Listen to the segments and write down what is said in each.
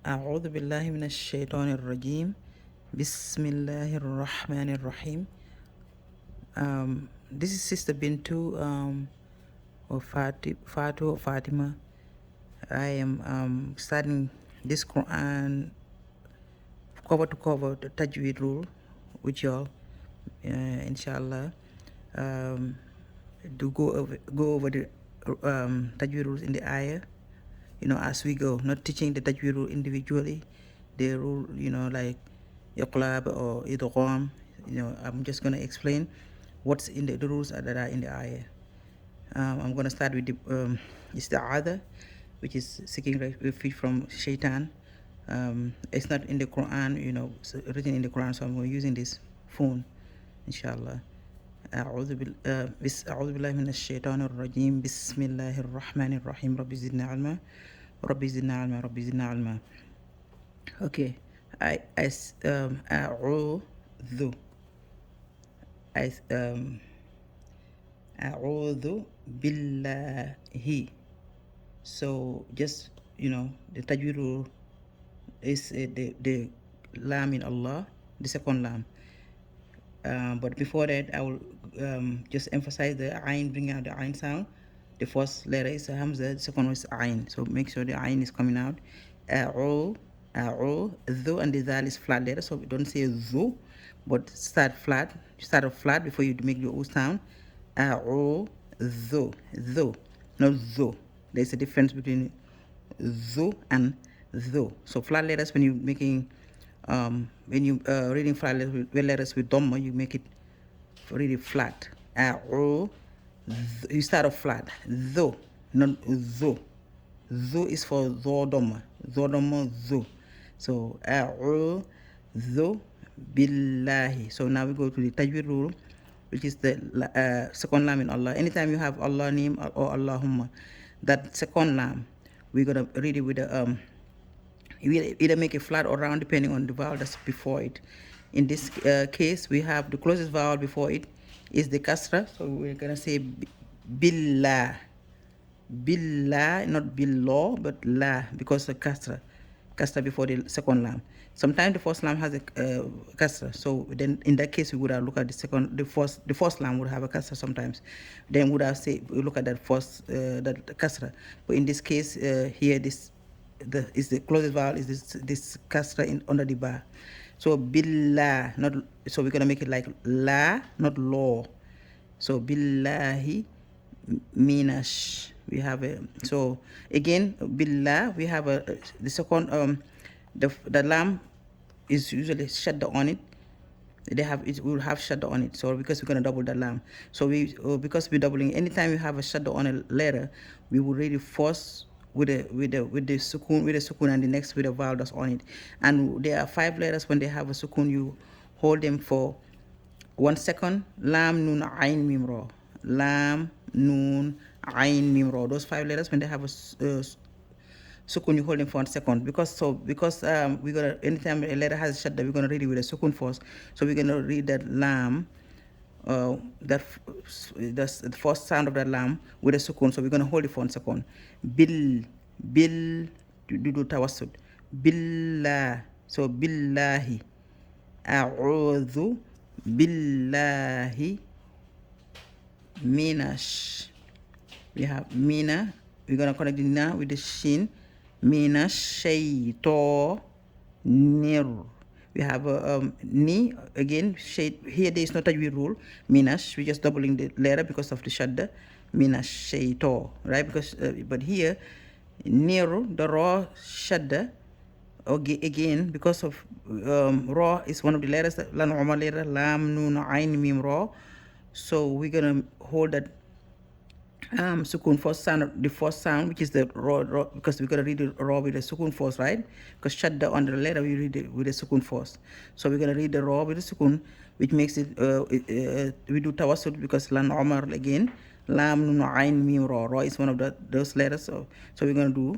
أعوذ بالله من الشيطان الرجيم بسم الله الرحمن الرحيم. This is Sister Bintu or Fatu or Fatima. I am studying this Quran cover to cover, the Tajweed rule with y'all, In Shaa Allaah. To go over the Tajweed rules in the ayah, as we go, not teaching the Tajweed rule individually. The rule, like Iqlab or Idgham, I'm just going to explain what's in the rules that are in the ayah. I'm going to start with the Ista'adha, which is seeking refuge from Shaytān. It's not in the Qur'an, it's written in the Qur'an, so I'm using this phone, inshallah. أعوذ بالله من الشيطان الرجيم بسم الله الرحمن الرحيم رب زدنا علما رب زدنا علما رب زدنا علما. Okay, أعوذ بالله. So just the tajweed rule is the lam in Allah, the second lam. But before that, I will just emphasize the ayn, bring out the ayn sound. The first letter is hamza, the second one is ayn. So make sure the ayn is coming out. A'u, dhu, and the zal is flat letter. So don't say dhu, but start flat. Start off flat before you make your o sound. A'u, dhu, not dhu. There's a difference between dhu and dhu. So flat letters, when you're making when you reading flat letters with dhamma, you make it really flat. You start off flat. Dhu, not dhu. Dhu is for dhamma. Dhamma, dhu. So a'udhu billahi. So now we go to the tajweed rule, which is the second lam in Allah. Anytime you have Allah name or Allahumma, that second lam, we're gonna read it with a you either make it flat or round depending on the vowel that's before it. In this case, we have the closest vowel before it is the kasra, so we're gonna say billah, not billah, but la, because the kasra before the second lam. Sometimes the first lam has a kasra, so then in that case we would have looked at the first lam would have a kasra sometimes. Then would have say we look at that first that kasra. But in this case here the closest vowel is this kasra under the bar. So billah, so we're gonna make it like la, not law. So billahi minash. We have so again billah. We have the second the lam is usually shadda on it. We will have shadda on it. So because we're gonna double the lam. So because we're doubling, anytime you have a shadda on a letter, we will read it first with the sukun, and the next with a vowel that's on it. And there are 5 letters. When they have a sukun, you hold them for 1 second. Lam, nun, ayn, mim, ra. Lam, nun, ayn, mim, ra. Those 5 letters, when they have a sukun, you hold them for 1 second. Because we're gonna, anytime a letter has a shadda, we're gonna read it with a sukun first. So we're gonna read that lam, that's the first sound of that lam with a sukun. So we're gonna hold it for 1 second. Bil, do tawassud. Billah. So billahi. A'udhu billahi minash. We have mina. We're gonna connect it now with the shin. Minash shaytanir. We have ni again. Here there is no tajweed rule. Minash, we're just doubling the letter because of the shadda. Minash shaytan, right? Because but here niru, the raw shadda. Again, because of raw is one of the letters that lan umar letter, lam, nun, ayn, mim, raw. So we're gonna hold that sukun the first sound, which is the raw, because we're gonna read the raw with the sukun first, right? Because shadda on the letter we read it with the sukun first. So we're gonna read the raw with the sukun, which makes it we do tawassud because lan umar again, lam, nun, ayn, mim, raw. Raw is one of those letters. So we're gonna do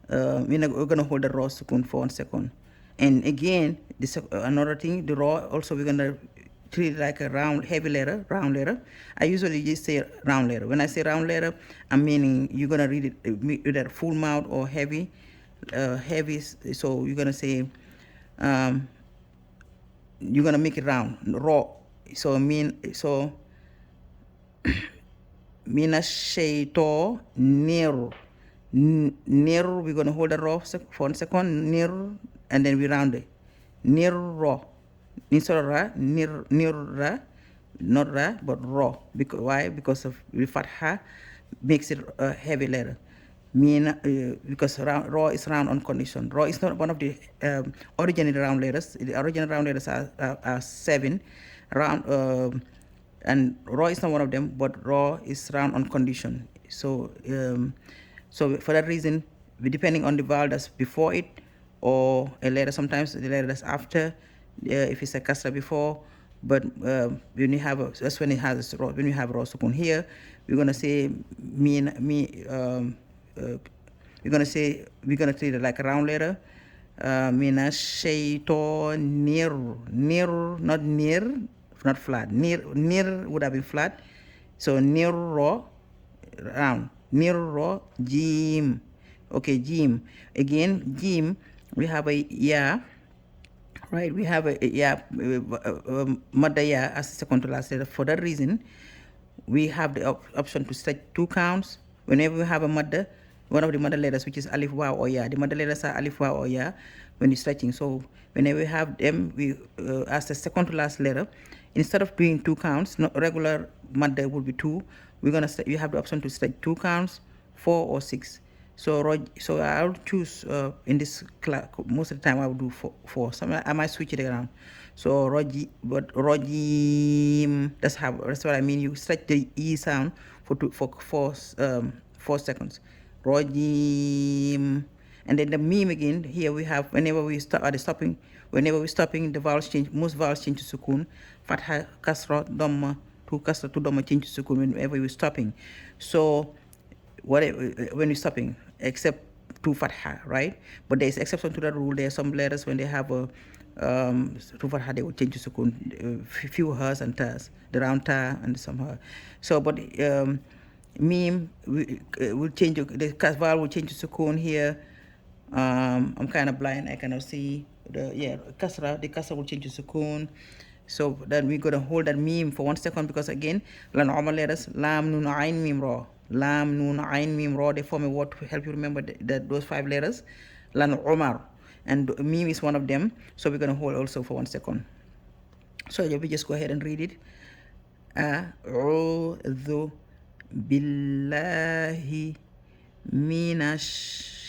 we're gonna hold the raw sukun for 1 second. And again, another thing, the raw also we're gonna treat it like a round letter. I usually just say round letter. When I say round letter, I'm meaning you're gonna read it with a full mouth or heavy heavy, so you're gonna say, you're gonna make it round, raw. So mina shayto nir. Nir, we're gonna hold the raw for 1 second, nir, and then we round it. Nir raw. Instead of ra, nir ra, not ra, but raw. Because why? Because of the fatha makes it a heavy letter. Because raw is round on condition. Raw is not one of the original round letters. The original round letters are 7. Round, and raw is not one of them, but raw is round on condition. So for that reason, depending on the vowel that's before it, or a letter, sometimes the letter that's after, if it's a kasra before, but when you have that's when it has raw. When you have raw sukun here, we're gonna say we're gonna treat it like a round letter. Mina shayto nir, not near, not flat. Near would have been flat. So near raw, round. Near raw, jim. Okay, jim. Again, jim, we have a ya, right? We have a ya, madda ya as second to last letter. For that reason, we have the option to stretch 2 counts. Whenever we have a madda, one of the mother letters, which is alif, waw, or ya. The mother letters are alif, waw, or ya when you're stretching. So whenever we have them, we as the second to last letter, instead of doing 2 counts, regular madda would be 2. You have the option to stretch 2 counts, 4 or 6. So I'll choose in this class. Most of the time I will do 4. Some I might switch it around. So rojim, that's what I mean. You stretch the e sound for 4 seconds. Rojim, and then the meme again. Here we have whenever we're stopping, the vowels change. Most vowels change to sukun. Fatha, kasra, dhamma, to kasra, to dhamma change to sukun whenever we're stopping. So when we're stopping, except to fatha, right? But there is exception to that rule. There are some letters when they have a to fatha, they will change to sukun. Few hers and tars, the round tar and some her. So, but meme will change. The vowel will change to sukun here. I'm kind of blind. I cannot see the kasra will change to sukun. So then we're gonna hold that meme for 1 second, because again, normal letters lam nun ain mim ra. Lam nun ain mim ra, they form a word to help you remember those 5 letters. Lan umar, and meme is one of them. So we're gonna hold also for 1 second. So we just go ahead and read it. A'udhu billahi minash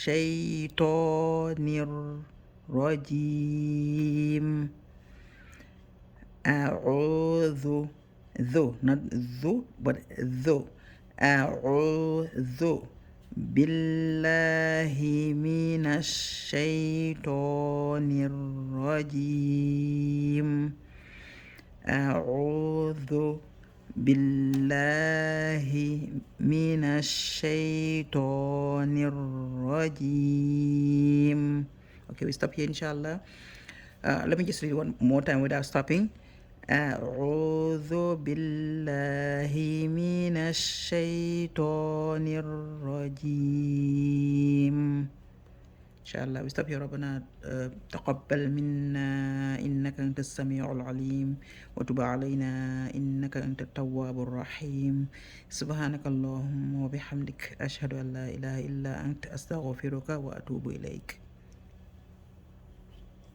shaytanir rajim. A'udhu, dhu, not dhu, but dhu. A'udhu billahi minash shaytanir rajim. A'udhu billahi minash shaytanir rajim. Okay, we stop here, inshallah. Let me just read one more time without stopping. أعوذ بالله من الشيطان الرجيم. إن شاء الله. We stop here. ربنا تقبل منا إنك أنت السميع العليم وتب علينا إنك أنت التواب الرحيم. سبحانك اللهم وبحمدك أشهد أن لا إله إلا أنت أستغفرك وأتوب إليك.